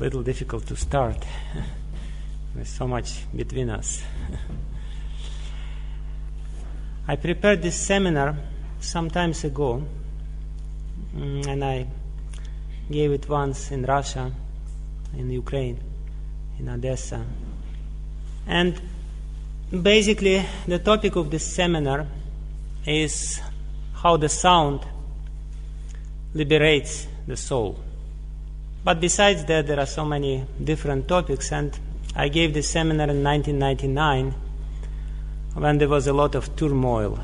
little difficult to start with so much between us. I prepared this seminar some time ago, and I gave it once in Russia, in Ukraine, in Odessa. And basically, the topic of this seminar is how the sound liberates the soul. But besides that, there are so many different topics, and I gave this seminar in 1999 when there was a lot of turmoil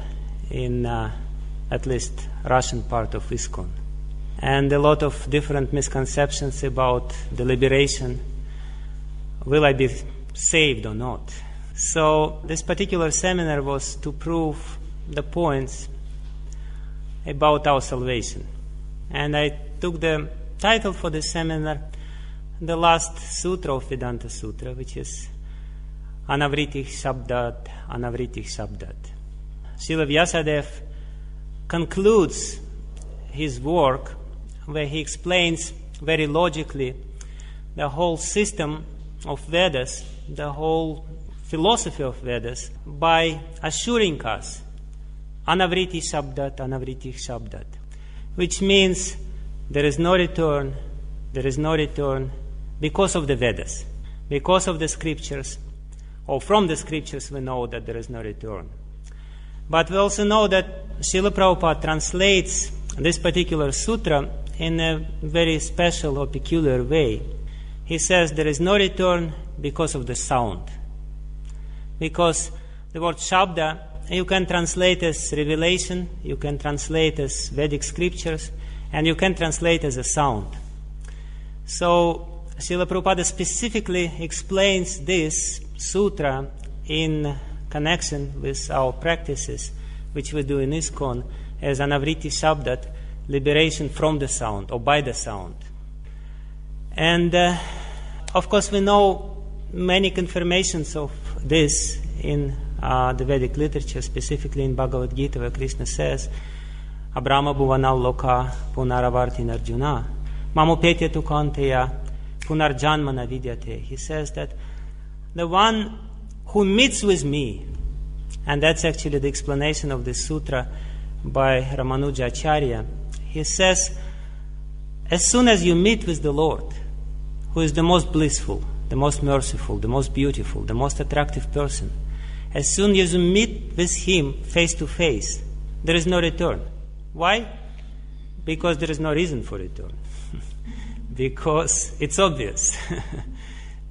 in at least Russian part of ISKCON, and a lot of different misconceptions about the liberation. Will I be saved or not? So this particular seminar was to prove the points about our salvation. And I took the title for the seminar, the last sutra of Vedanta Sutra, which is Anavritih Shabdat, Anavritih Shabdat. Srila Vyasadeva concludes his work where he explains very logically the whole system of Vedas, the whole philosophy of Vedas, by assuring us Anavritih Shabdat, Anavritih Shabdat, which means there is no return because of the Vedas, because of the scriptures, or from the scriptures we know that there is no return. But we also know that Srila Prabhupada translates this particular sutra in a very special or peculiar way. He says there is no return because of the sound. Because the word Shabda, you can translate as revelation, you can translate as Vedic scriptures, and you can translate as a sound. So Srila Prabhupada specifically explains this sutra in connection with our practices, which we do in ISKCON, as Anavritih Shabdat, liberation from the sound or by the sound. And of course we know many confirmations of this in the Vedic literature, specifically in Bhagavad Gita, where Krishna says, Abrahma bhuvanal loka punaravartin arjuna, mamupetya tu kanteya punarjanmana vidyate. He says that the one who meets with me, and that's actually the explanation of this sutra by Ramanuja Acharya, he says, as soon as you meet with the Lord, who is the most blissful, the most merciful, the most beautiful, the most attractive person, as soon as you meet with him face to face, there is no return. Why? Because there is no reason for return. Because it's obvious.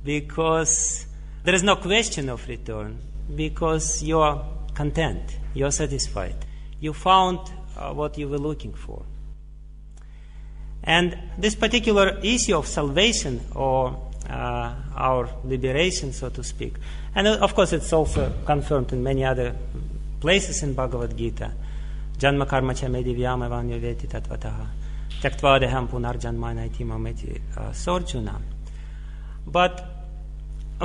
Because there is no question of return. Because you are content, you are satisfied. You found what you were looking for. And this particular issue of salvation, or our liberation, so to speak, and of course it's also confirmed in many other places in Bhagavad Gita. Janma karma cha me divyam evanyo veti tatvataha tyaktva deham punar janmana iti mameti sorjuna. But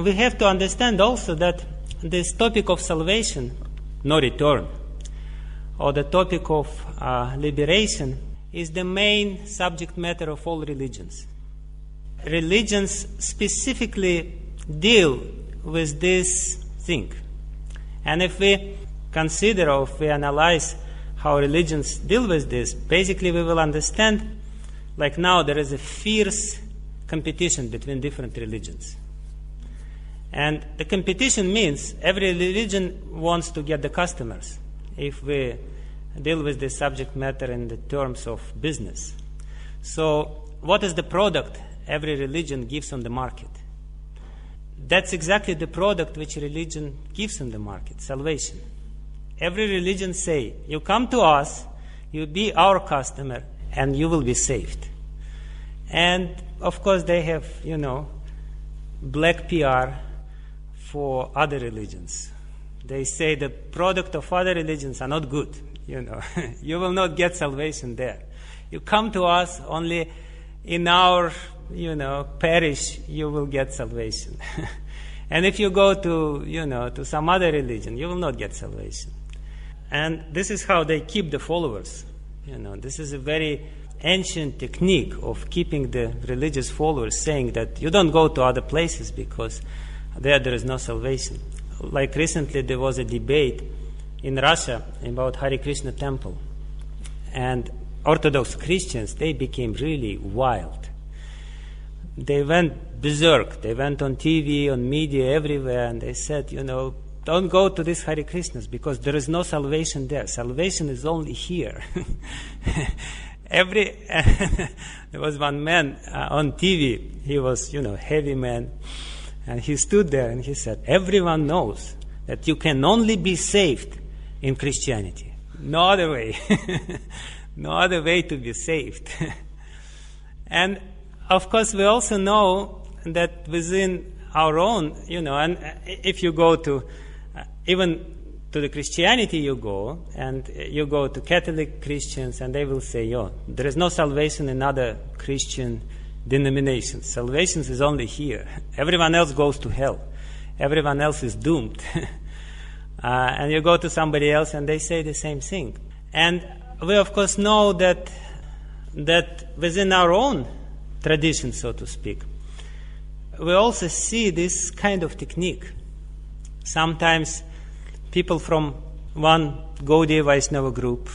we have to understand also that this topic of salvation, no return, or the topic of liberation, is the main subject matter of all religions. Religions specifically deal with this thing. And if we consider or if we analyze how religions deal with this, basically we will understand, like now there is a fierce competition between different religions. And the competition means every religion wants to get the customers, if we deal with this subject matter in the terms of business. So what is the product every religion gives on the market? That's exactly the product which religion gives on the market, salvation. Every religion say, you come to us, you be our customer, and you will be saved. And of course they have, black PR for other religions. They say the product of other religions are not good. You will not get salvation there. You come to us, only in our, parish, you will get salvation. And if you go to, to some other religion, you will not get salvation. And this is how they keep the followers. This is a very ancient technique of keeping the religious followers saying that you don't go to other places because there is no salvation. Like recently there was a debate in Russia about Hare Krishna temple, and Orthodox Christians, they became really wild. They went berserk. They went on TV, on media, everywhere, and they said, don't go to these Hare Krishnas because there is no salvation there. Salvation is only here. There was one man on TV. He was, heavy man, and he stood there and he said, everyone knows that you can only be saved in Christianity. No other way. No other way to be saved. And of course we also know that within our own, and if you go to, even to the Christianity you go, and you go to Catholic Christians, and they will say, there is no salvation in other Christian denominations. Salvation is only here. Everyone else goes to hell. Everyone else is doomed. And you go to somebody else and they say the same thing. And we of course know that within our own tradition, so to speak, we also see this kind of technique. Sometimes people from one Gaudiya Vaishnava group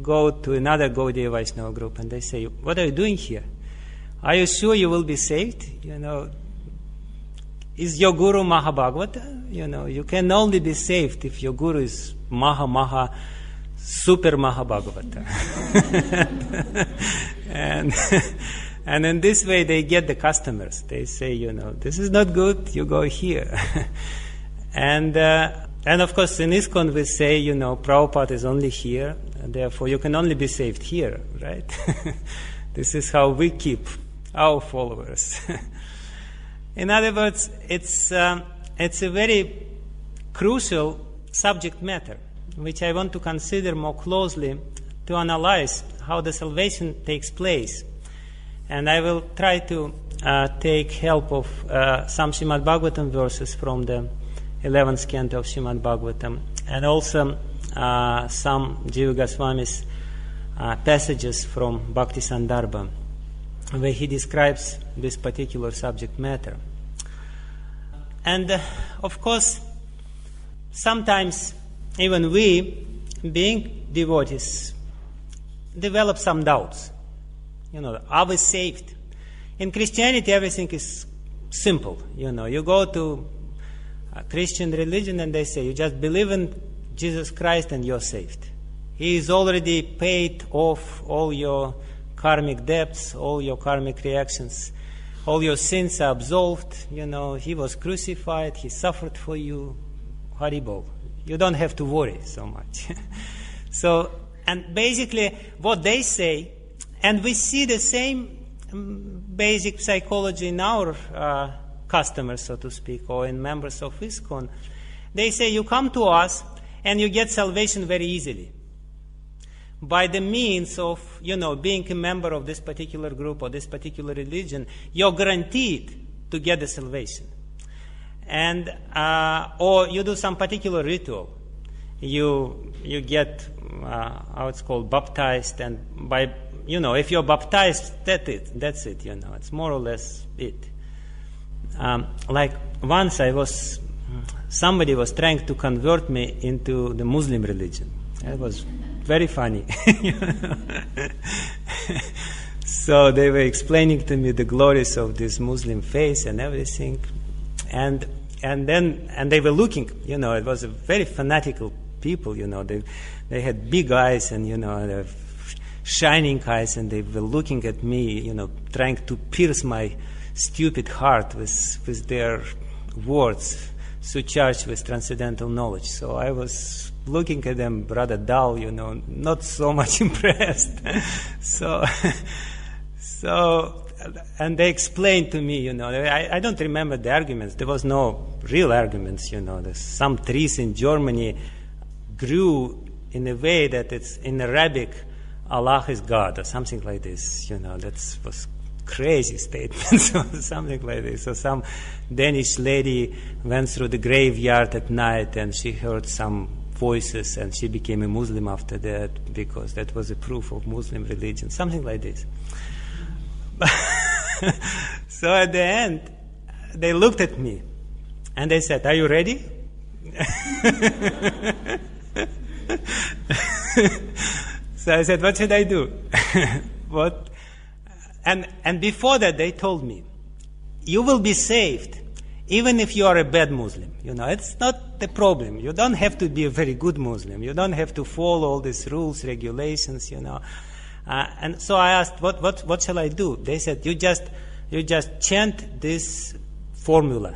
go to another Gaudiya Vaishnava group and they say, what are you doing here? Are you sure you will be saved? Is your guru Mahabhagavata? You can only be saved if your guru is Maha Super Mahabhagavata. And in this way they get the customers. They say, this is not good, you go here. And of course in ISKCON we say, Prabhupada is only here, and therefore you can only be saved here, right? This is how we keep our followers. In other words, it's a very crucial subject matter, which I want to consider more closely to analyze how the salvation takes place. And I will try to take help of some Srimad Bhagavatam verses from the 11th canto of Srimad Bhagavatam, and also some Jiva Goswami's passages from Bhakti Sandarbha, where he describes this particular subject matter. And of course, sometimes even we, being devotees, develop some doubts. Are we saved? In Christianity, everything is simple. You go to a Christian religion and they say, you just believe in Jesus Christ and you're saved. He is already paid off all your karmic debts, all your karmic reactions. All your sins are absolved. He was crucified. He suffered for you. Haribol. You don't have to worry so much. And basically what they say, and we see the same basic psychology in our customers, so to speak, or in members of ISKCON. They say you come to us and you get salvation very easily. By the means of, being a member of this particular group or this particular religion, you're guaranteed to get the salvation. And or you do some particular ritual. You get how it's called, baptized, and by if you're baptized, that's it. It's more or less it. Like once somebody was trying to convert me into the Muslim religion. It was very funny. So they were explaining to me the glories of this Muslim faith and everything, and they were looking. It was a very fanatical people. They had big eyes and shining eyes, and they were looking at me. Trying to pierce my stupid heart with their words, so charged with transcendental knowledge. So I was looking at them rather dull, not so much impressed. So, and they explained to me, I don't remember the arguments. There was no real arguments, There's some trees in Germany grew in a way that it's in Arabic, Allah is God, or something like this, that was crazy statements or something like this. So some Danish lady went through the graveyard at night and she heard some voices, and she became a Muslim after that because that was a proof of Muslim religion, something like this. So at the end, they looked at me and they said, "Are you ready?" So I said, "What should I do?" What? And before that, they told me, "You will be saved even if you are a bad Muslim. It's not the problem. You don't have to be a very good Muslim. You don't have to follow all these rules, regulations, And so I asked, what shall I do? They said, you just chant this formula.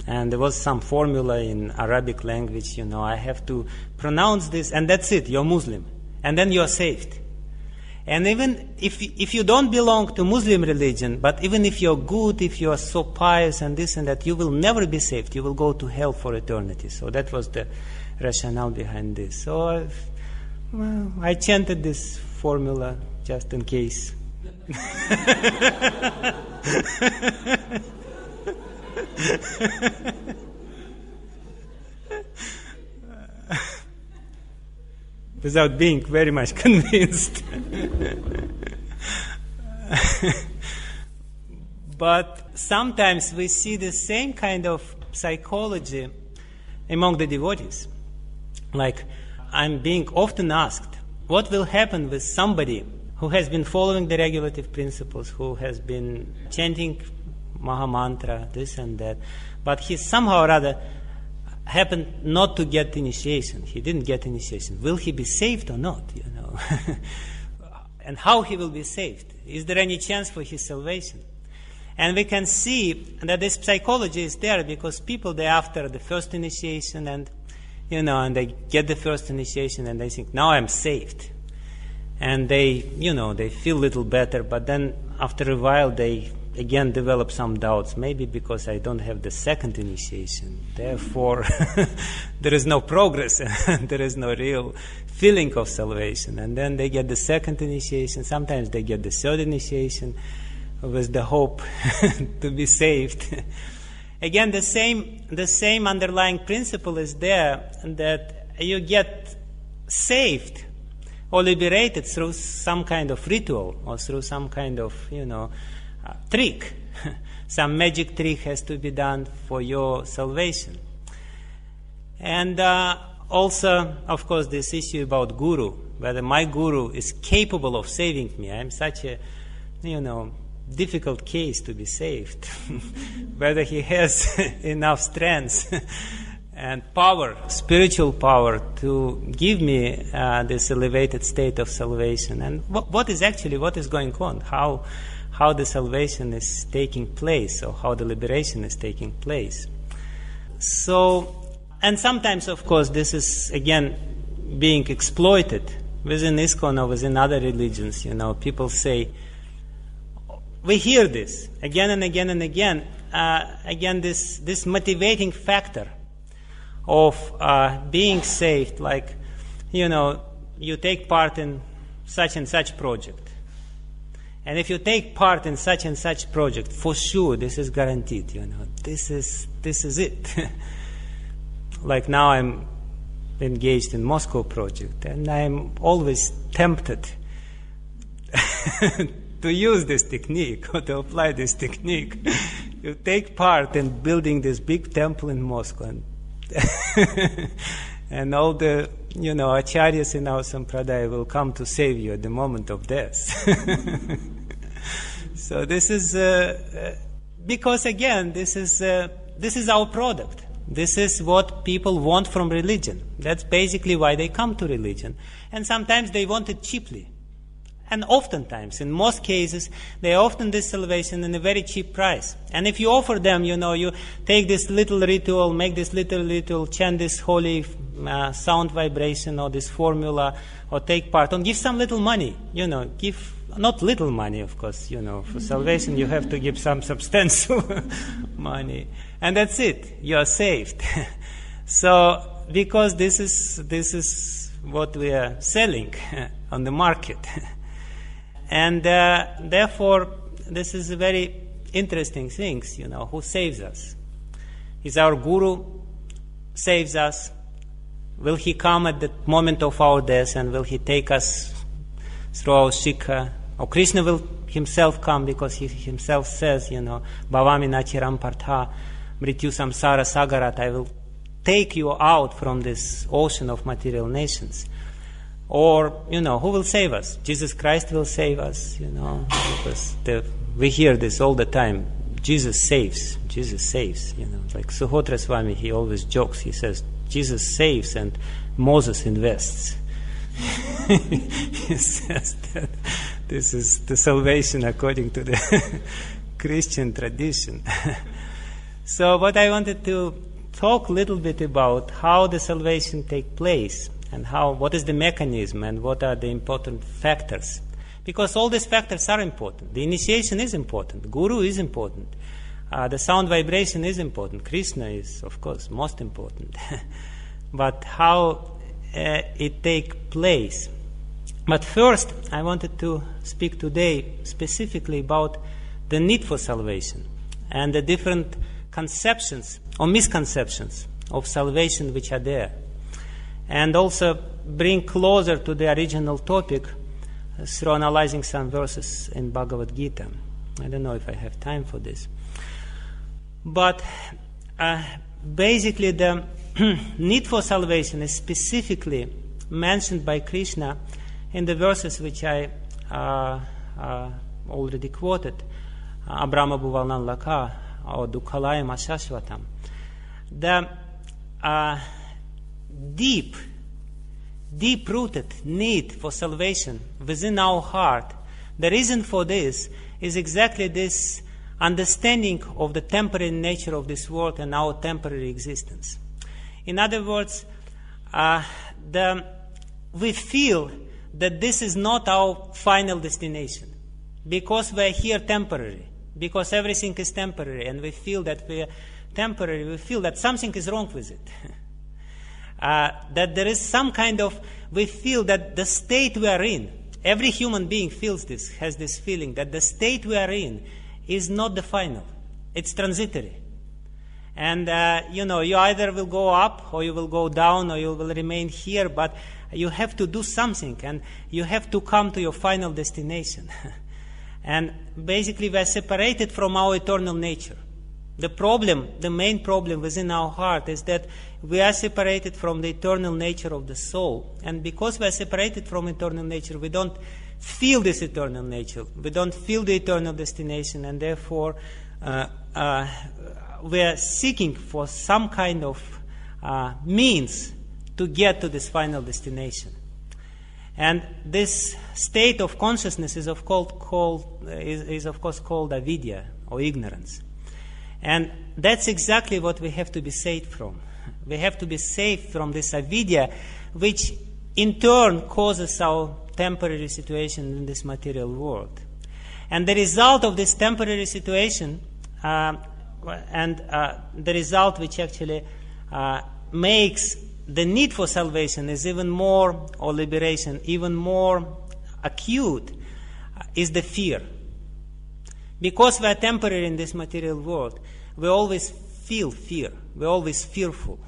And there was some formula in Arabic language, I have to pronounce this, and that's it, you're Muslim. And then you're saved. And even if you don't belong to Muslim religion, but even if you're good, if you are so pious and this and that, you will never be saved. You will go to hell for eternity." So that was the rationale behind this. So I chanted this formula just in case. Without being very much convinced. But sometimes we see the same kind of psychology among the devotees. Like, I'm being often asked, what will happen with somebody who has been following the regulative principles, who has been chanting Mahamantra, this and that, but he somehow or other happened not to get initiation. He didn't get initiation. Will he be saved or not? And how he will be saved? Is there any chance for his salvation? And we can see that this psychology is there because people, they after the first initiation and they get the first initiation and they think, now I'm saved. And they feel a little better, but then after a while they again develop some doubts, maybe because I don't have the second initiation. Therefore, there is no progress and there is no real feeling of salvation. And then they get the second initiation. Sometimes they get the third initiation with the hope to be saved. Again, the same underlying principle is there, that you get saved or liberated through some kind of ritual or through some kind of, trick. Some magic trick has to be done for your salvation. And also, of course, this issue about guru, whether my guru is capable of saving me. I'm such a, difficult case to be saved. Whether he has enough strength and power, spiritual power, to give me this elevated state of salvation. And what is going on? How the salvation is taking place, or how the liberation is taking place. So, and sometimes, of course, this is, again, being exploited within ISKCON or within other religions. People say, we hear this again and again and again. Again, this motivating factor of being saved, like, you take part in such and such project. And if you take part in such and such project, for sure, this is guaranteed. This is it. Like now, I'm engaged in Moscow project, and I'm always tempted to use this technique or to apply this technique. You take part in building this big temple in Moscow, and all the acharyas in our sampradaya will come to save you at the moment of death. So this is because, again, this is our product. This is what people want from religion. That's basically why they come to religion. And sometimes they want it cheaply. And oftentimes, in most cases, they often this salvation in a very cheap price. And if you offer them, you take this little ritual, make this little ritual, chant this holy sound vibration or this formula, or take part, and give some little money, give not little money, of course, for salvation you have to give some substantial money. And that's it, you are saved. So, because this is what we are selling on the market. And therefore, this is a very interesting thing, who saves us. Is our guru saves us, Will He come at the moment of our death, and will He take us through our shikha? Or Krishna will Himself come, because He Himself says, Bhavami nachiram partha mrityu samsara sagarat, I will take you out from this ocean of material nations. Or, who will save us? Jesus Christ will save us, because we hear this all the time. Jesus saves. Like Suhotra Swami, he always jokes. He says, Jesus saves and Moses invests. He says that this is the salvation according to the Christian tradition. So what I wanted to talk a little bit about how the salvation takes place, and what is the mechanism, and what are the important factors. Because all these factors are important. The initiation is important. Guru is important. The sound vibration is important. Krishna is, of course, most important. But how it takes place. But first, I wanted to speak today specifically about the need for salvation and the different conceptions or misconceptions of salvation which are there. And also bring closer to the original topic through analyzing some verses in Bhagavad Gita. I don't know if I have time for this. But basically the need for salvation is specifically mentioned by Krishna in the verses which I already quoted, Abrahma Bhuvalnan Laka or Dukhalayam Ashashvatam. The deep-rooted need for salvation within our heart, the reason for this is exactly this understanding of the temporary nature of this world and our temporary existence. In other words, we feel that this is not our final destination because we are here temporary, because everything is temporary, and we feel that we are temporary, we feel that something is wrong with it. That there is some kind of, we feel that the state we are in, every human being feels this, has this feeling that the state we are in is not the final. It's transitory. And, you either will go up or you will go down or you will remain here, but you have to do something and you have to come to your final destination. And basically we are separated from our eternal nature. The main problem within our heart is that we are separated from the eternal nature of the soul. And because we are separated from eternal nature, we don't feel this eternal nature. We don't feel the eternal destination, and therefore we are seeking for some kind of means to get to this final destination. And this state of consciousness is of course called avidya, or ignorance. And that's exactly what we have to be saved from. We have to be saved from this avidya, which in turn causes our temporary situation in this material world. And the result of this temporary situation, the result which actually makes the need for salvation is even more, or liberation, even more acute, is the fear. Because we are temporary in this material world, we always feel fear. We're always fearful.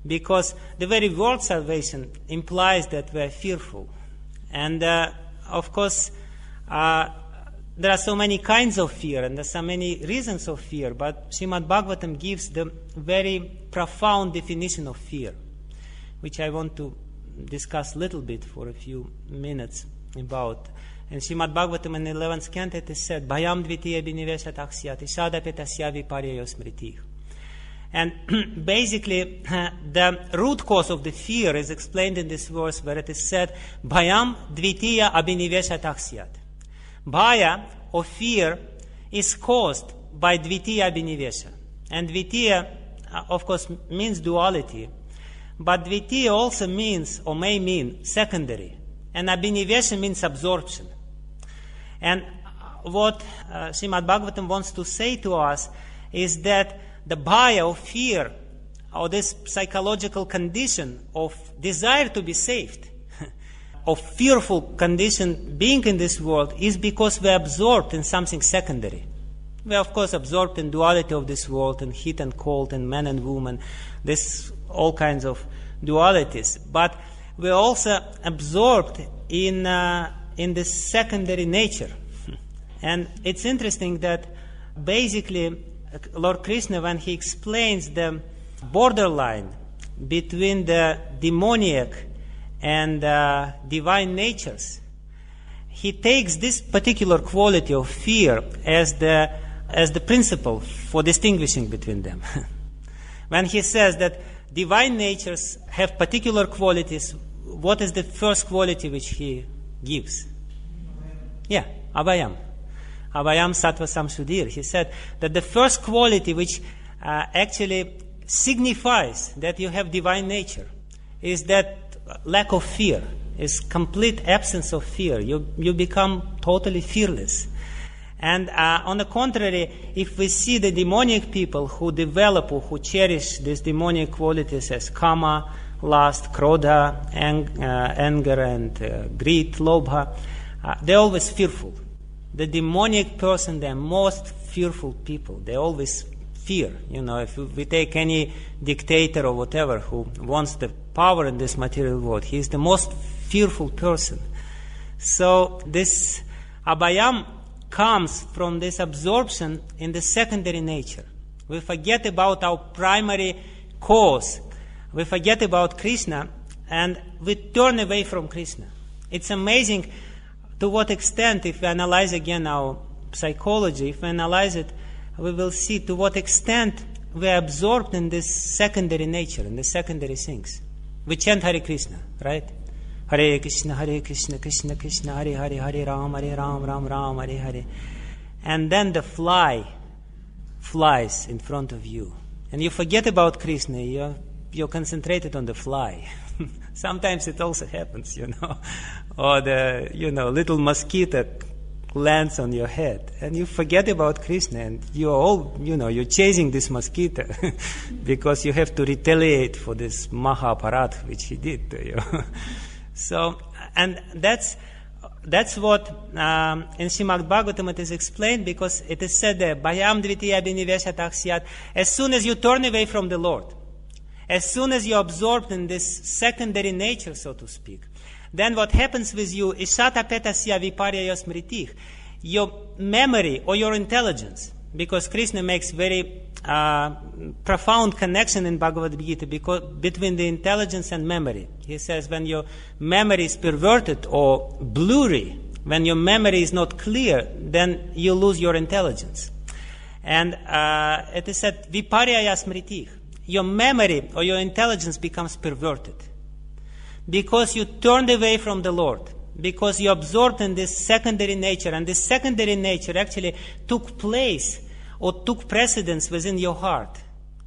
Because the very word salvation implies that we are fearful. And of course, there are so many kinds of fear, and there are so many reasons of fear, but Srimad Bhagavatam gives the very profound definition of fear, which I want to discuss a little bit for a few minutes about. In Srimad Bhagavatam in the 11th canto it is said, Bhayam dvitiya biniveshat aksyat ishadapi tasya viparyayo smritih. And basically, the root cause of the fear is explained in this verse where it is said, Bhayam dvitiya abhiniveshat aksyat. Bhaya, or fear, is caused by dvitiya abhinivesha. And dvitiya, of course, means duality. But dvitiya also means, or may mean, secondary. And abhinivesha means absorption. And what Srimad Bhagavatam wants to say to us is that the bhaya, of fear, or this psychological condition of desire to be saved, of fearful condition being in this world, is because we are absorbed in something secondary. We are, of course, absorbed in duality of this world, in heat and cold, in man and woman, this all kinds of dualities, but we're also absorbed in the secondary nature. And it's interesting that basically Lord Krishna, when he explains the borderline between the demoniac and divine natures, he takes this particular quality of fear as the principle for distinguishing between them. When he says that divine natures have particular qualities, what is the first quality which he gives? Yeah, Abhayam. Abhayam Sattva Samsudhir. He said that the first quality which actually signifies that you have divine nature is that lack of fear, is complete absence of fear. You become totally fearless. And on the contrary, if we see the demonic people who develop or who cherish these demonic qualities as kama, lust, krodha, anger, and greed, lobha, they're always fearful. The demonic person, they're most fearful people. They always fear. If we take any dictator or whatever who wants the power in this material world, he's the most fearful person. So this abhayam comes from this absorption in the secondary nature. We forget about our primary cause. We forget about Krishna and we turn away from Krishna. It's amazing to what extent, if we analyze again our psychology, if we analyze it, we will see to what extent we are absorbed in this secondary nature, in the secondary things. We chant Hare Krishna, right? Hare Krishna, Krishna Krishna, Hare Hare, Hare Ram, Ram Ram, Hare Hare. And then the fly flies in front of you. And you forget about Krishna, you're concentrated on the fly. Sometimes it also happens, or the, little mosquito lands on your head and you forget about Krishna and you're chasing this mosquito because you have to retaliate for this Mahaparat which he did to you. So, and that's what in Srimad Bhagavatam it is explained, because it is said there, Bhayam dvitiya biniveshatah syat, as soon as you turn away from the Lord, as soon as you're absorbed in this secondary nature, so to speak, then what happens with you is shatapetasya viparya smritih, your memory or your intelligence, because Krishna makes very profound connection in Bhagavad Gita between the intelligence and memory. He says when your memory is perverted or blurry, when your memory is not clear, then you lose your intelligence. And it is said viparya smritih, your memory or your intelligence becomes perverted because you turned away from the Lord, because you absorbed in this secondary nature, and this secondary nature actually took place or took precedence within your heart.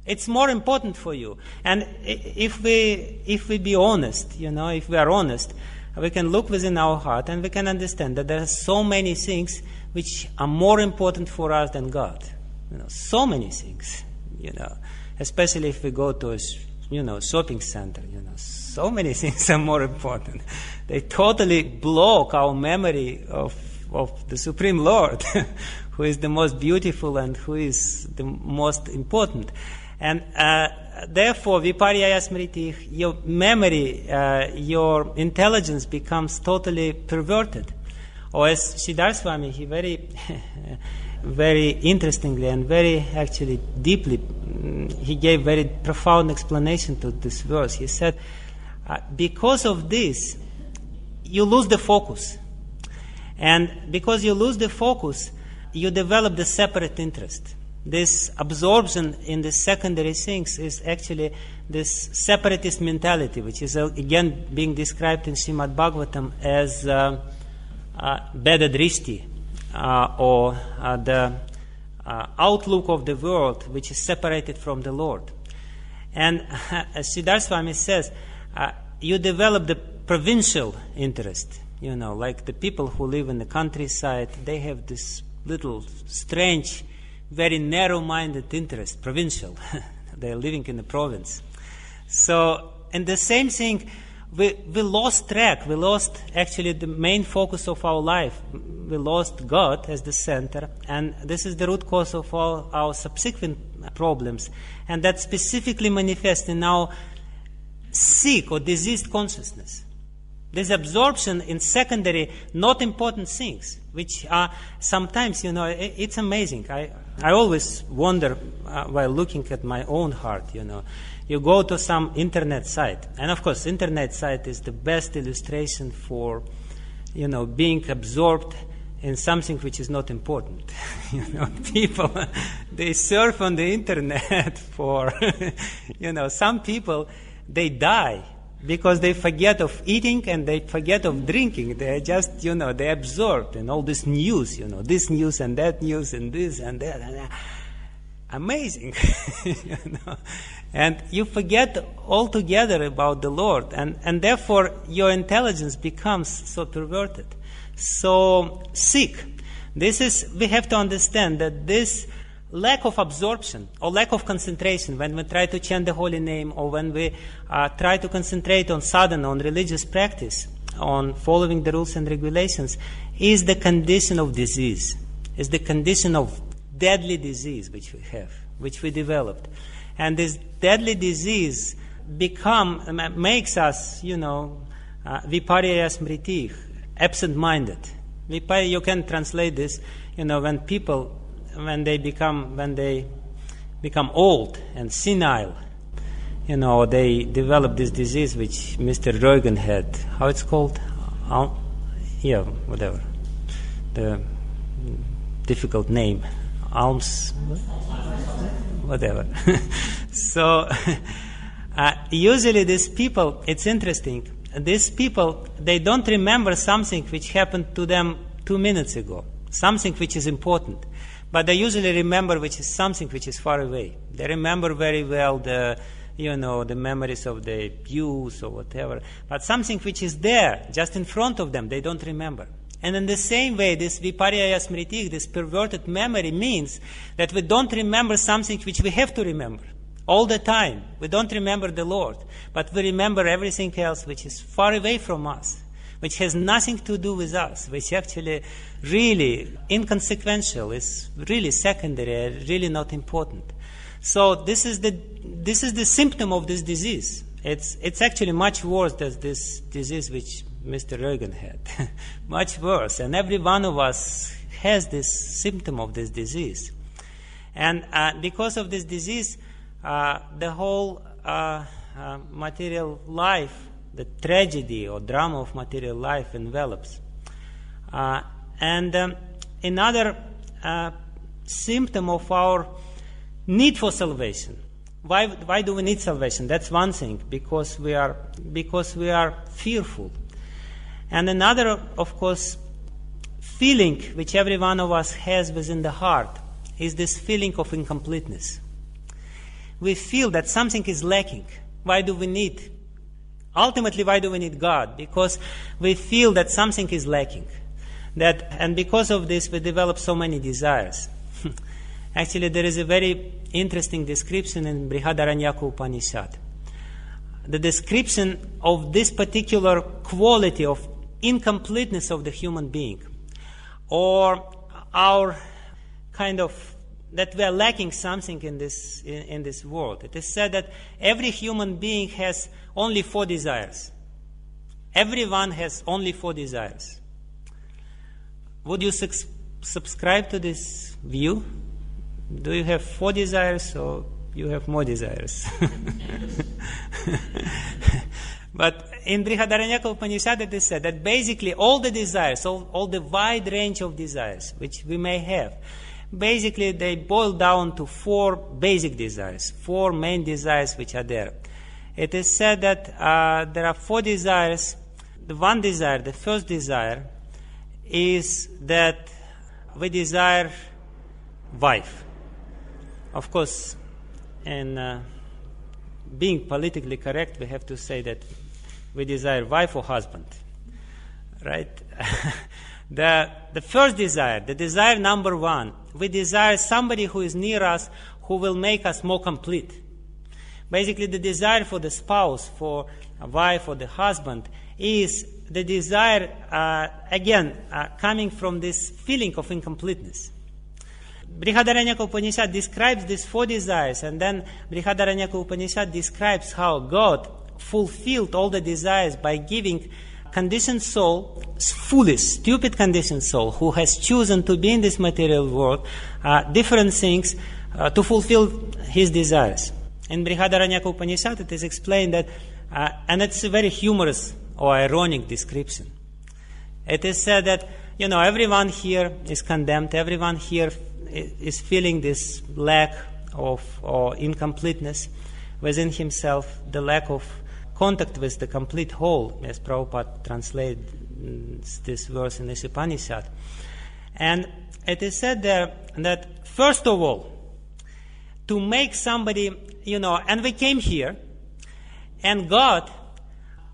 It's more important for you. And if we be honest, if we are honest, we can look within our heart and we can understand that there are so many things which are more important for us than God. So many things, especially if we go to a shopping center, so many things are more important. They totally block our memory of the Supreme Lord, who is the most beautiful and who is the most important. And therefore, viparya smriti, your memory, your intelligence becomes totally perverted. Or as Siddhartha Swami, he very, very interestingly and very actually deeply, he gave very profound explanation to this verse. He said, because of this, you lose the focus. And because you lose the focus, you develop the separate interest. This absorption in the secondary things is actually this separatist mentality, which is again being described in Srimad Bhagavatam as Bedadrishti, or the outlook of the world which is separated from the Lord. And as Siddhartha Swami says, you develop the provincial interest. Like the people who live in the countryside, they have this little strange, very narrow-minded interest, provincial. They are living in the province. So, and the same thing, we lost track. We lost actually the main focus of our life. We lost God as the center, and this is the root cause of all our subsequent problems. And that specifically manifests in our sick or diseased consciousness. This absorption in secondary, not important things, which are sometimes, it's amazing. I always wonder while looking at my own heart, You go to some internet site, and of course, internet site is the best illustration for, being absorbed in something which is not important. People, they surf on the internet for, some people, they die because they forget of eating and they forget of drinking. They just, they absorbed in all this news, this news and that news and this and that. And amazing. And you forget altogether about the Lord. And therefore, your intelligence becomes so perverted, so sick. We have to understand that this lack of absorption or lack of concentration when we try to chant the holy name or when we try to concentrate on sadhana, on religious practice, on following the rules and regulations, is the condition of disease, is the condition of deadly disease which we have, which we developed. And this deadly disease makes us, viparya smritih, absent-minded. You can translate this, when they become old and senile, they develop this disease which Mr. Rogan had. How it's called? Whatever. The difficult name. Whatever. So, usually these people, it's interesting, these people, they don't remember something which happened to them 2 minutes ago, something which is important. But they usually remember which is something which is far away. They remember very well the memories of the youth or whatever. But something which is there, just in front of them, they don't remember. And in the same way, this viparya smriti, this perverted memory, means that we don't remember something which we have to remember all the time. We don't remember the Lord, but we remember everything else which is far away from us, which has nothing to do with us, which actually really inconsequential, is really secondary, really not important. So this is the symptom of this disease. It's actually much worse than this disease which Mr. Rogan had. Much worse. And every one of us has this symptom of this disease. And because of this disease, the whole material life, the tragedy or drama of material life envelops. And another symptom of our need for salvation. Why do we need salvation? That's one thing, because we are fearful. And another, of course, feeling which every one of us has within the heart is this feeling of incompleteness. We feel that something is lacking. Ultimately, why do we need God? Because we feel that something is lacking. And because of this, we develop so many desires. Actually, there is a very interesting description in Brihadaranyaka Upanishad. The description of this particular quality of incompleteness of the human being, or our kind of that we are lacking something in this world. It is said that every human being has only 4 desires. Everyone has only 4 desires. Would you subscribe to this view? Do you have 4 desires, or you have more desires? But in Brihadaranyaka Upanishad it is said that basically all the desires, all the wide range of desires which we may have, basically they boil down to 4 basic desires, 4 main desires which are there. It is said that there are 4 desires. The first desire, is that we desire wife. Of course, in being politically correct, we have to say that we desire wife or husband, right? The first desire, the desire number 1, we desire somebody who is near us, who will make us more complete. Basically, the desire for the spouse, for a wife or the husband, is the desire, coming from this feeling of incompleteness. Brihadaranyaka Upanishad describes these 4 desires, and then Brihadaranyaka Upanishad describes how God fulfilled all the desires by giving conditioned soul, foolish, stupid conditioned soul, who has chosen to be in this material world, different things to fulfill his desires. In Brihadaranyaka Upanishad, it is explained that, and it's a very humorous or ironic description. It is said that, everyone here is condemned, everyone here is feeling this lack of or incompleteness within himself, the lack of contact with the complete whole, as Prabhupada translates this verse in the Upanishad. And it is said there that, first of all, to make somebody, and we came here, and God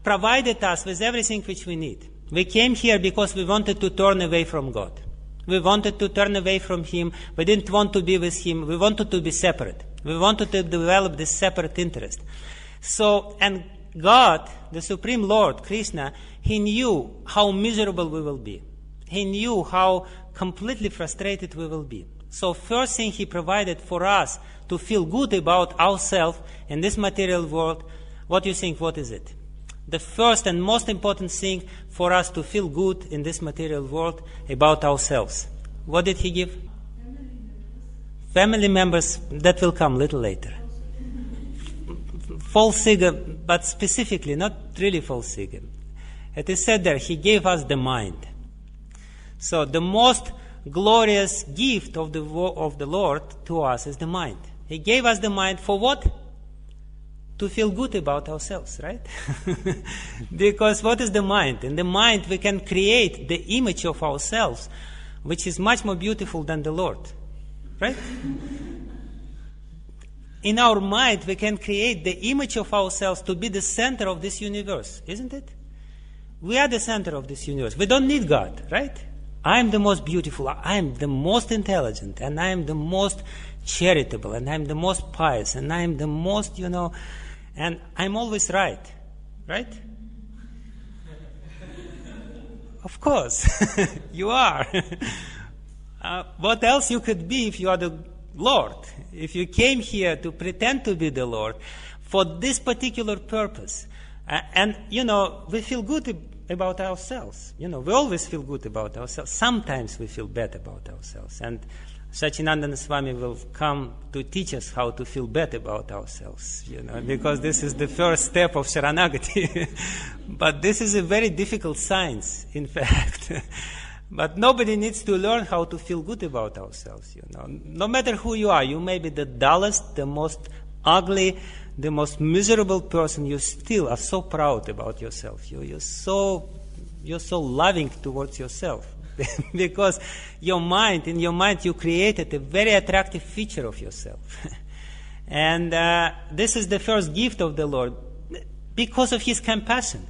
provided us with everything which we need. We came here because we wanted to turn away from God. We wanted to turn away from Him. We didn't want to be with Him. We wanted to be separate. We wanted to develop this separate interest. So, and God, the Supreme Lord, Krishna, He knew how miserable we will be. He knew how completely frustrated we will be. So first thing He provided for us to feel good about ourselves in this material world, what do you think, what is it? The first and most important thing for us to feel good in this material world about ourselves. What did He give? Family members, that will come a little later. False figure, but specifically, not really false figure. It is said there, He gave us the mind. So the most glorious gift of the Lord to us is the mind. He gave us the mind for what? To feel good about ourselves, right? Because what is the mind? In the mind we can create the image of ourselves, which is much more beautiful than the Lord, right? In our mind we can create the image of ourselves to be the center of this universe, isn't it? We are the center of this universe. We don't need God, right? I am the most beautiful, I am the most intelligent, and I am the most charitable, and I am the most pious, and I am the most, and I'm always right? Of course, you are. What else you could be if you are the Lord? If you came here to pretend to be the Lord for this particular purpose. And, we feel good about ourselves. We always feel good about ourselves. Sometimes we feel bad about ourselves. And Sachinandana Swami will come to teach us how to feel bad about ourselves, because this is the first step of Sharanagati. But this is a very difficult science, in fact. But nobody needs to learn how to feel good about ourselves, No matter who you are, you may be the dullest, the most ugly, the most miserable person, you still are so proud about yourself. You're so loving towards yourself. Because in your mind you created a very attractive feature of yourself. And this is the first gift of the Lord because of His compassion.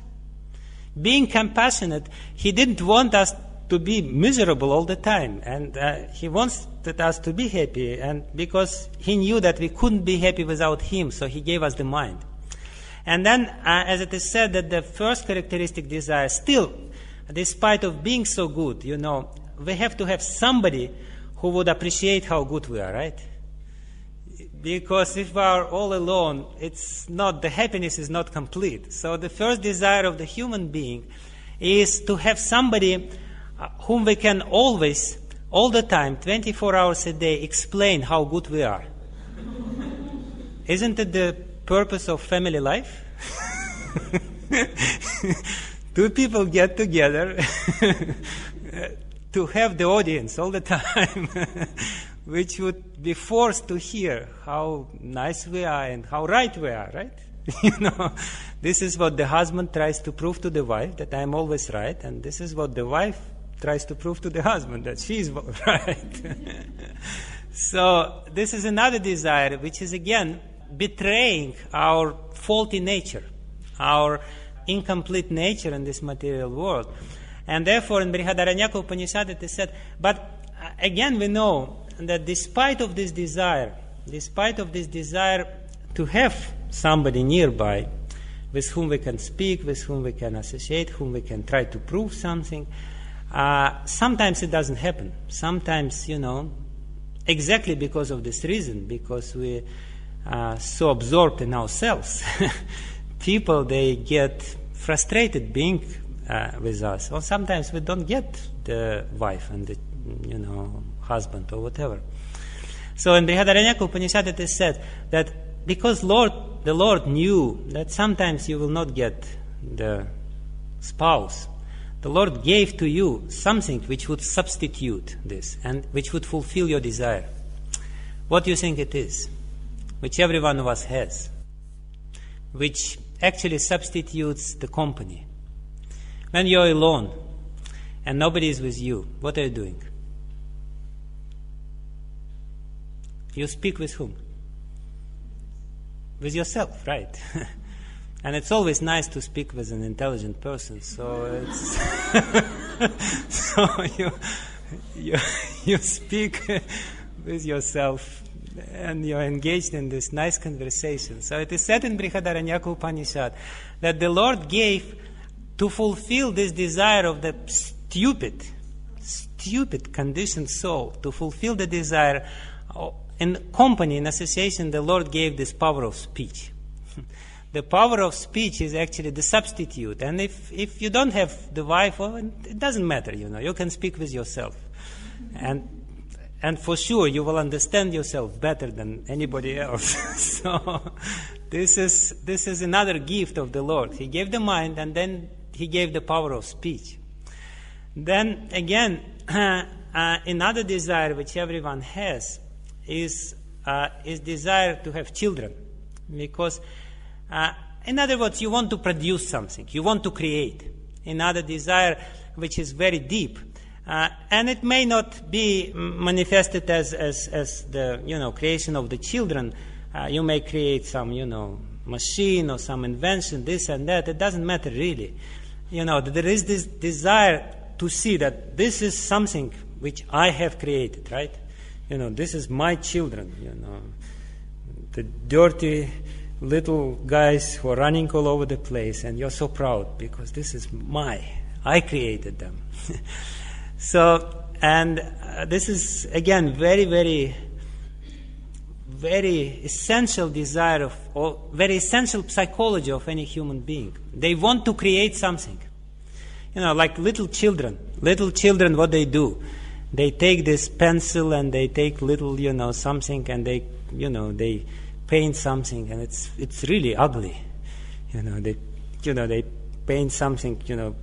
Being compassionate, He didn't want us to be miserable all the time, and He wanted us to be happy, and because He knew that we couldn't be happy without Him, so He gave us the mind. And then, as it is said that the first characteristic desire, still, despite of being so good, we have to have somebody who would appreciate how good we are, right? Because if we are all alone, the happiness is not complete. So the first desire of the human being is to have somebody whom we can always, all the time, 24 hours a day, explain how good we are. Isn't it the purpose of family life? Two people get together to have the audience all the time, which would be forced to hear how nice we are and how right we are, right? This is what the husband tries to prove to the wife, that I'm always right, and this is what the wife tries to prove to the husband, that she's right. So this is another desire, which is again betraying our faulty nature, our incomplete nature in this material world. And therefore in Brihadaranyaka Upanishad it is said, but again we know that despite of this desire to have somebody nearby with whom we can speak, with whom we can associate, whom we can try to prove something, sometimes it doesn't happen. Sometimes, exactly because of this reason, because we are so absorbed in ourselves, people, they get frustrated being with us, or sometimes we don't get the wife and the husband or whatever. So in Brihadaranyaka Upanishad it is said that because the Lord knew that sometimes you will not get the spouse, the Lord gave to you something which would substitute this and which would fulfill your desire. What do you think it is? Which every one of us has, which actually substitutes the company. When you're alone and nobody is with you, what are you doing? You speak with whom? With yourself, right? And it's always nice to speak with an intelligent person. So it's so you speak with yourself and you're engaged in this nice conversation. So it is said in Brihadaranyaka Upanishad that the Lord gave to fulfill this desire of the stupid conditioned soul, to fulfill the desire in company, in association, the Lord gave this power of speech. The power of speech is actually the substitute. And if you don't have the wife, well, it doesn't matter, you can speak with yourself. And for sure, you will understand yourself better than anybody else. So this is another gift of the Lord. He gave the mind, and then He gave the power of speech. Then again, another desire which everyone has is desire to have children, because in other words, you want to produce something, you want to create. Another desire which is very deep, and it may not be manifested as the creation of the children. You may create some machine or some invention, this and that. It doesn't matter really. There is this desire to see that this is something which I have created, right? This is my children, the dirty little guys who are running all over the place, and you're so proud because this is I created them. So, and this is again very, very, very essential desire or very essential psychology of any human being. They want to create something. Like little children, what they do. They take this pencil and they take little, something, and they paint something, and it's really ugly. They paint something,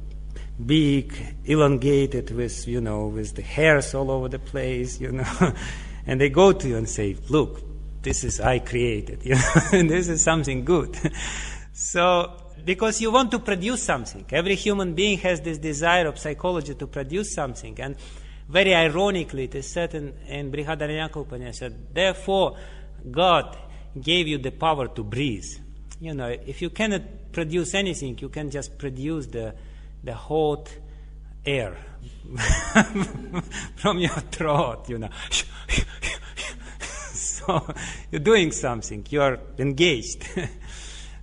big, elongated with the hairs all over the place, and they go to you and say, "Look, this is I created, and this is something good." So, because you want to produce something, every human being has this desire of psychology to produce something, and very ironically, it is said in Brihadaranyaka Upanishad, therefore, God gave you the power to breathe. If you cannot produce anything, you can just produce the hot air from your throat, So you're doing something, you are engaged.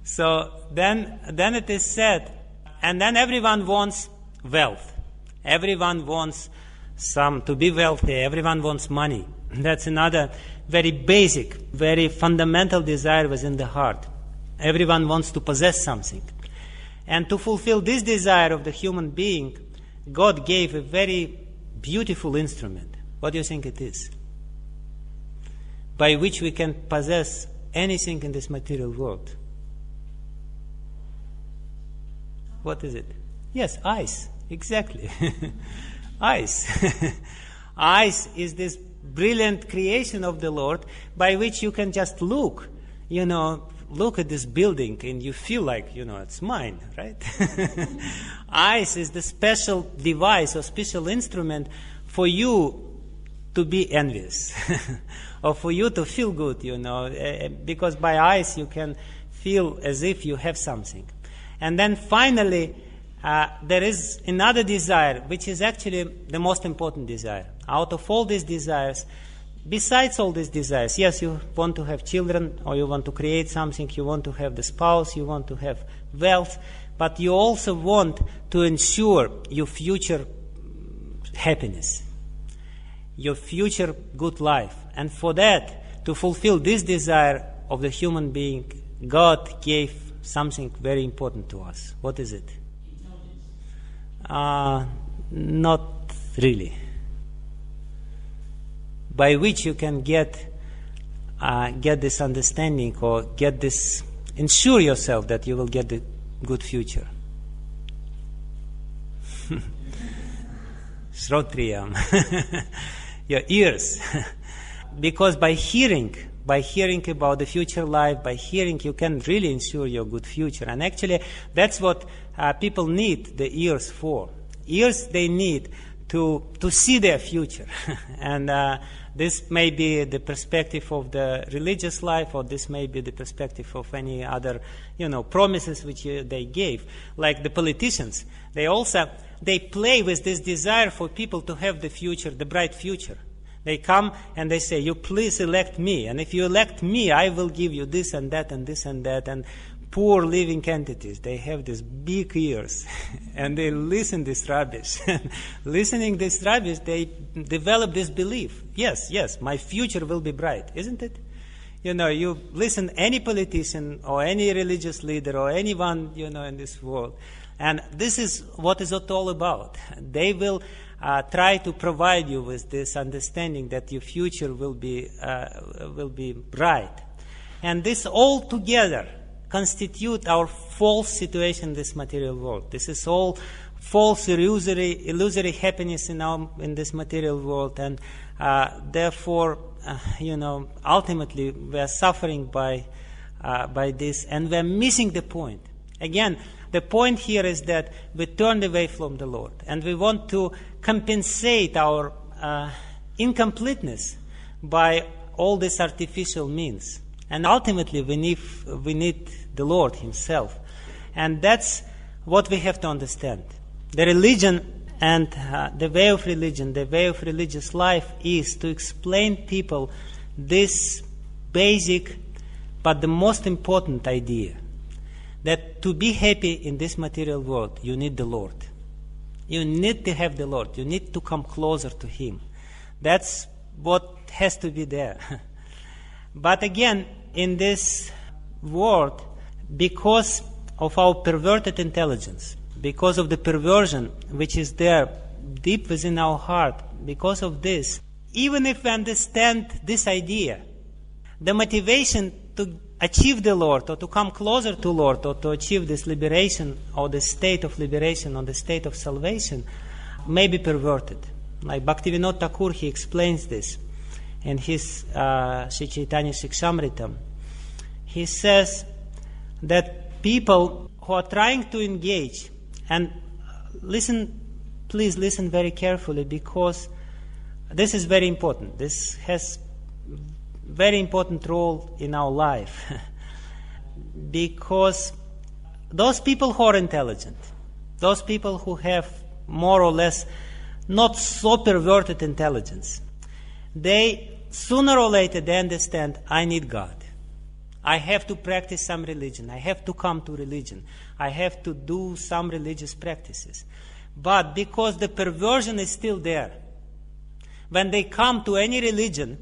So then it is said, and then everyone wants wealth. Everyone wants to be wealthy. Everyone wants money. That's another very basic, very fundamental desire within the heart. Everyone wants to possess something. And to fulfill this desire of the human being, God gave a very beautiful instrument. What do you think it is? By which we can possess anything in this material world. What is it? Yes, eyes. Exactly. Eyes. Eyes is this brilliant creation of the Lord by which you can just look at this building and you feel like, it's mine, right? Eyes is the special device or special instrument for you to be envious or for you to feel good, because by eyes you can feel as if you have something. And then finally, there is another desire, which is actually the most important desire. Out of all these desires, besides all these desires, yes, you want to have children, or you want to create something, you want to have the spouse, you want to have wealth, but you also want to ensure your future happiness, your future good life. And for that, to fulfill this desire of the human being, God gave something very important to us. What is it? Not really. By which you can get this understanding or get this, ensure yourself that you will get the good future. Shrotriyam. Your ears. Because by hearing about the future life, by hearing, you can really ensure your good future. And actually, that's what people need the ears for. Ears they need to see their future. And this may be the perspective of the religious life, or this may be the perspective of any other, promises which they gave. Like the politicians, they play with this desire for people to have the future, the bright future. They come and they say, you please elect me, and if you elect me, I will give you this and that and this and that. And poor living entities, they have these big ears and they listen this rubbish. Listening this rubbish, they develop this belief. Yes, my future will be bright, isn't it? You listen any politician or any religious leader or anyone, in this world. And this is what is it all about. They will try to provide you with this understanding that your future will be bright. And this all together constitute our false situation in this material world. This is all false, illusory happiness in this material world, and therefore, ultimately we are suffering by this, and we are missing the point. Again, the point here is that we turned away from the Lord, and we want to compensate our incompleteness by all these artificial means. And ultimately, we need the Lord Himself. And that's what we have to understand. The religion and the way of religion, the way of religious life is to explain people this basic but the most important idea, that to be happy in this material world, you need the Lord. You need to have the Lord. You need to come closer to Him. That's what has to be there. But again, in this world, because of our perverted intelligence, because of the perversion which is there deep within our heart, because of this, even if we understand this idea, the motivation to achieve the Lord, or to come closer to Lord, or to achieve this liberation, or the state of liberation, or the state of salvation, may be perverted. Like Bhaktivinoda Thakur, he explains this in his Sri Chaitanya Shikshamritam. He says that people who are trying to engage, and please listen very carefully, because this is very important. This has very important role in our life. Because those people who are intelligent, those people who have more or less not so perverted intelligence, they sooner or later they understand, I need God. I have to practice some religion. I have to come to religion. I have to do some religious practices. But because the perversion is still there, when they come to any religion,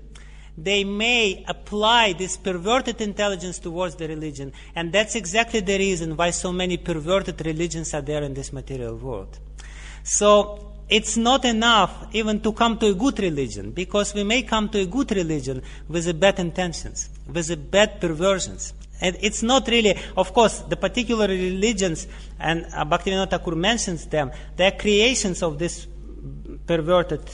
they may apply this perverted intelligence towards the religion. And that's exactly the reason why so many perverted religions are there in this material world. So it's not enough even to come to a good religion, because we may come to a good religion with bad intentions, with bad perversions. And it's not really, of course, the particular religions, and Bhaktivinoda Thakur mentions them, they are creations of this perverted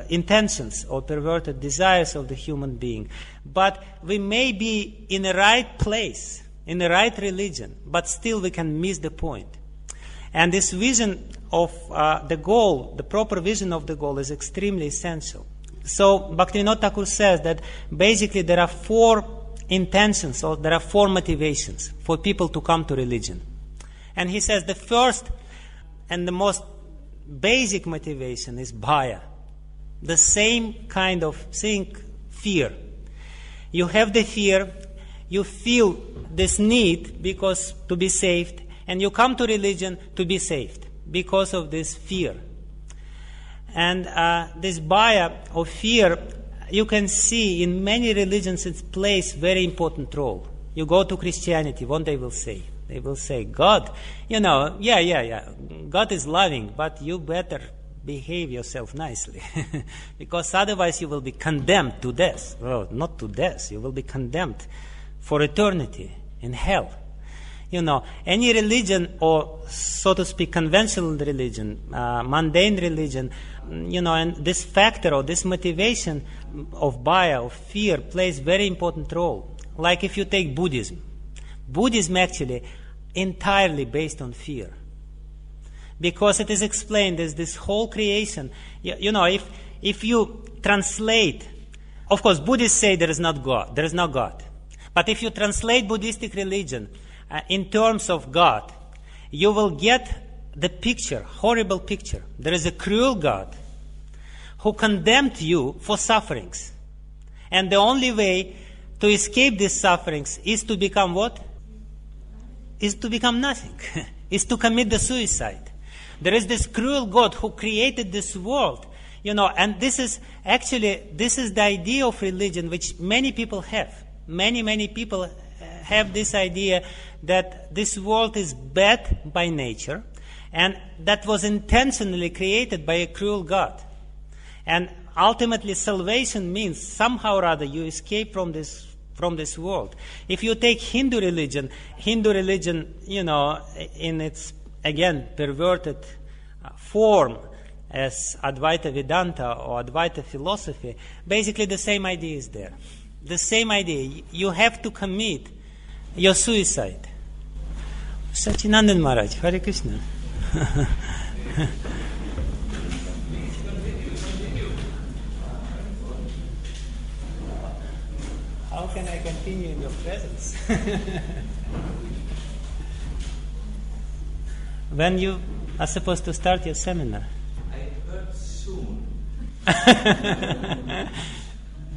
intentions or perverted desires of the human being. But we may be in the right place, in the right religion, but still we can miss the point. And this vision of the goal, the proper vision of the goal, is extremely essential. So Bhaktivinoda Thakur says that basically there are 4 intentions, or there are 4 motivations for people to come to religion. And he says the first and the most basic motivation is bhaya, the same kind of thing, fear. You have the fear, you feel this need because to be saved, and you come to religion to be saved because of this fear. And this bhaya or fear, you can see in many religions it plays very important role. You go to Christianity, what they will say? They will say, God, God is loving, but you better behave yourself nicely. Because otherwise you will be condemned to death. Well, not to death, you will be condemned for eternity in hell. Any religion, or so to speak, conventional religion, mundane religion, and this factor or this motivation of baya, of fear, plays very important role. Like if you take Buddhism. Buddhism actually entirely based on fear. Because it is explained as this whole creation. If you translate, of course, Buddhists say there is not God. There is no God. But if you translate Buddhistic religion in terms of God, you will get the picture, horrible picture. There is a cruel God who condemned you for sufferings. And the only way to escape these sufferings is to become what? Is to become nothing. Is to commit the suicide. There is this cruel God who created this world. And this is the idea of religion which many people have. Many people have this idea that this world is bad by nature and that was intentionally created by a cruel God. And ultimately salvation means somehow or other you escape from this world. If you take Hindu religion, in its, again, perverted form as Advaita Vedanta or Advaita philosophy, basically the same idea is there. The same idea. You have to commit your suicide. Sachinandan Maharaj, Hare Krishna. How can I continue in your presence? When you are supposed to start your seminar? I heard soon.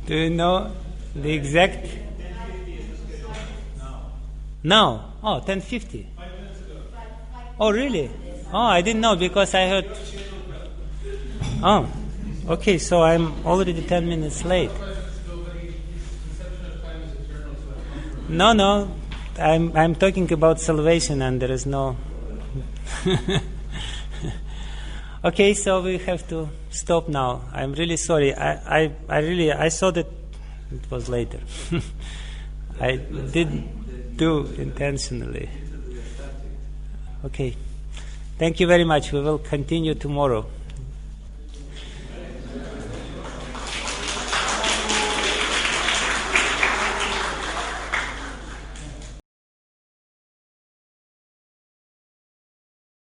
Do you know the exact? Now? Oh, 10:50. 5 minutes ago. Oh, really? Oh, I didn't know because I heard. Oh, okay, so I'm already 10 minutes late. No, I'm talking about salvation and there is no... Okay, so we have to stop now. I'm really sorry. I saw that it was later. I didn't do intentionally. Okay. Thank you very much. We will continue tomorrow.